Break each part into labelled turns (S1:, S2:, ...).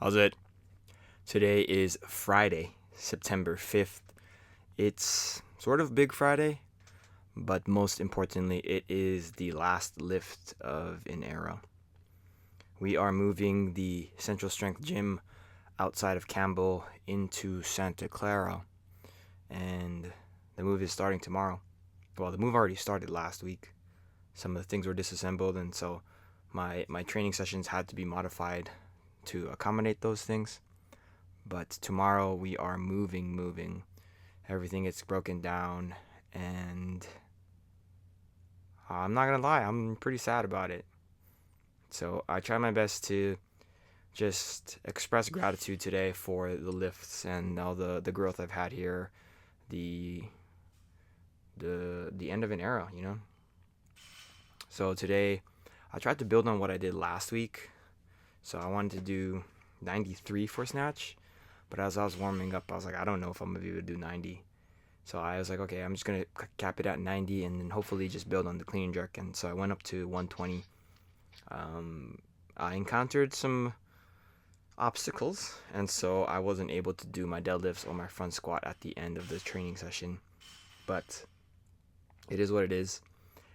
S1: How's it? Today is Friday, September 5th. It's sort of Big Friday, but most importantly, it is the last lift of an era. We are moving the Central Strength Gym outside of Campbell into Santa Clara, and the move is starting tomorrow. Well, the move already started last week. Some of the things were disassembled, and so my training sessions had to be modified to accommodate those things. But tomorrow we are moving. Everything gets broken down, and I'm not gonna lie, I'm pretty sad about it. So I try my best to just express gratitude today for the lifts and all the growth I've had here, the the end of an era. So today I tried to build on what I did last week. So I wanted to do 93 for snatch, but as I was warming up, I was like, I don't know if I'm gonna be able to do 90. So I was like, okay, I'm just gonna cap it at 90 and then hopefully just build on the clean and jerk. And so I went up to 120. I encountered some obstacles, and so I wasn't able to do my deadlifts or my front squat at the end of the training session. But it is what it is.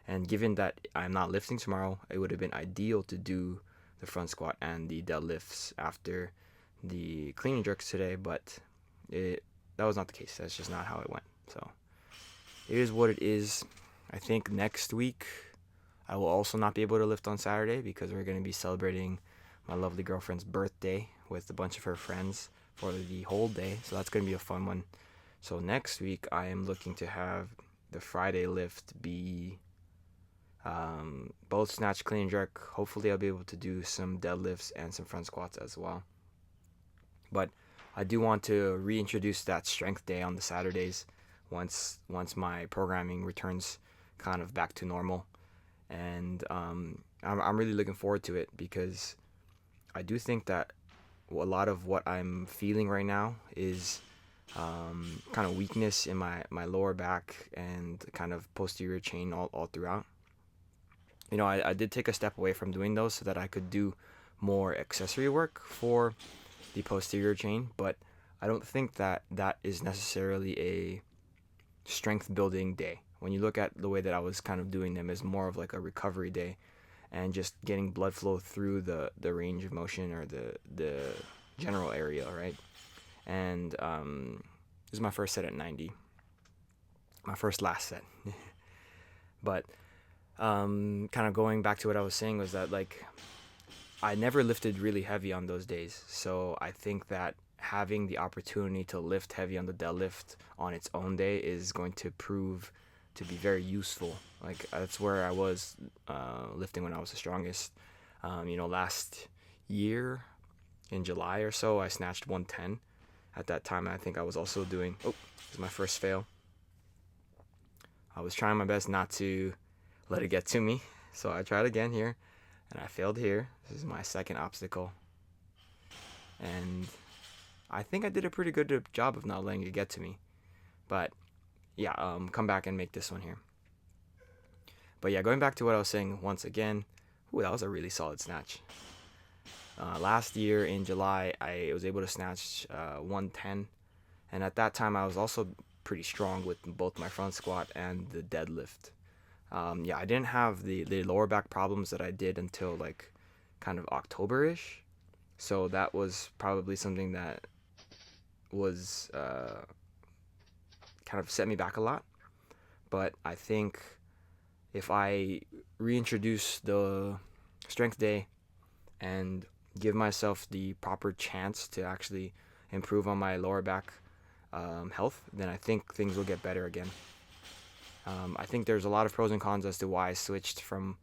S1: And given that I'm not lifting tomorrow, it would have been ideal to do the front squat and the deadlifts after the clean and jerks today, but that was not the case. That's just not how it went. So it is what it is. I think next week I will also not be able to lift on Saturday because we're going to be celebrating my lovely girlfriend's birthday with a bunch of her friends for the whole day. So that's going to be a fun one. So next week I am looking to have the Friday lift be both snatch, clean, and jerk. Hopefully I'll be able to do some deadlifts and some front squats as well. But I do want to reintroduce that strength day on the Saturdays once my programming returns kind of back to normal. And I'm really looking forward to it because I do think that a lot of what I'm feeling right now is kind of weakness in my lower back and kind of posterior chain all throughout. I did take a step away from doing those so that I could do more accessory work for the posterior chain, but I don't think that is necessarily a strength building day. When you look at the way that I was kind of doing them as more of like a recovery day and just getting blood flow through the range of motion or the general area, right? And this is my first set at 90, my first last set. But kind of going back to what I was saying was that like I never lifted really heavy on those days. So I think that having the opportunity to lift heavy on the deadlift on its own day is going to prove to be very useful. Like that's where I was lifting when I was the strongest. Last year in July or so, I snatched 110. At that time, I think I was also doing. Oh, this is my first fail. I was trying my best not to let it get to me, so I tried again here, and I failed here. This is my second obstacle, and I think I did a pretty good job of not letting it get to me. But yeah, come back and make this one here. But yeah, going back to what I was saying once again, that was a really solid snatch. Last year in July, I was able to snatch 110, and at that time I was also pretty strong with both my front squat and the deadlift. I didn't have the lower back problems that I did until like kind of October-ish. So that was probably something that was kind of set me back a lot. But I think if I reintroduce the strength day and give myself the proper chance to actually improve on my lower back health, then I think things will get better again. I think there's a lot of pros and cons as to why I switched from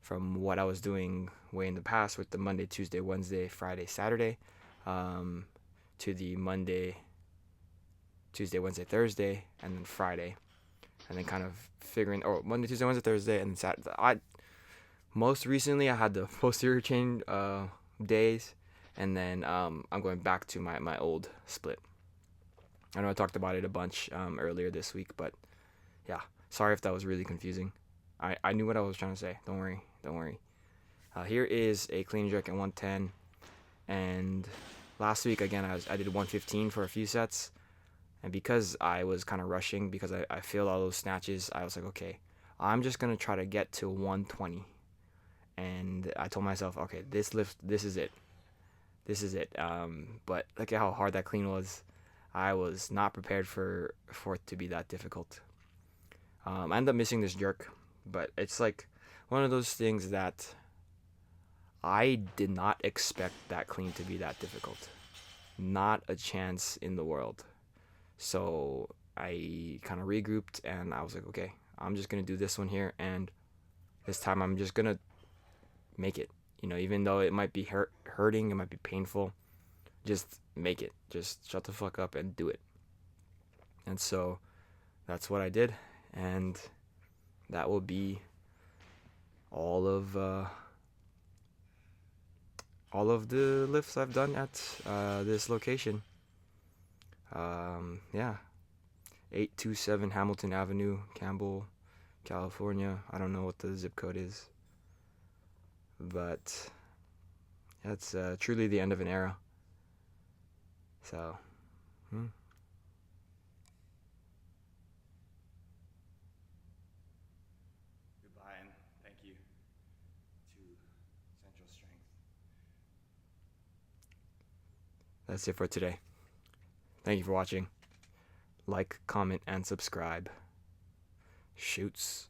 S1: what I was doing way in the past with the Monday, Tuesday, Wednesday, Friday, Saturday, to the Monday, Tuesday, Wednesday, Thursday, and then Friday, and then kind of figuring Monday, Tuesday, Wednesday, Thursday, and then Saturday. Most recently I had the posterior chain days, and then I'm going back to my old split. I know I talked about it a bunch earlier this week, but yeah, sorry if that was really confusing. I knew what I was trying to say. Don't worry. Here is a clean jerk at 110, And last week again, I did 115 for a few sets, and because I was kind of rushing because I failed all those snatches, I was like, okay, I'm just gonna try to get to 120. And I told myself, okay, this lift, this is it. This is it. But look at how hard that clean was. I was not prepared for it to be that difficult. I ended up missing this jerk, but it's like one of those things that I did not expect that clean to be that difficult. Not a chance in the world. So I kind of regrouped and I was like, okay, I'm just gonna do this one here, and this time I'm just gonna make it. Even though it might be hurting, it might be painful, just make it. Just shut the fuck up and do it. And so that's what I did, and that will be all of the lifts I've done at this location. Yeah, 827 Hamilton Avenue, Campbell, California. I don't know what the zip code is, but that's truly the end of an era. So, goodbye, and thank you to Central Strength. That's it for today. Thank you for watching. Like, comment, and subscribe. Shoots.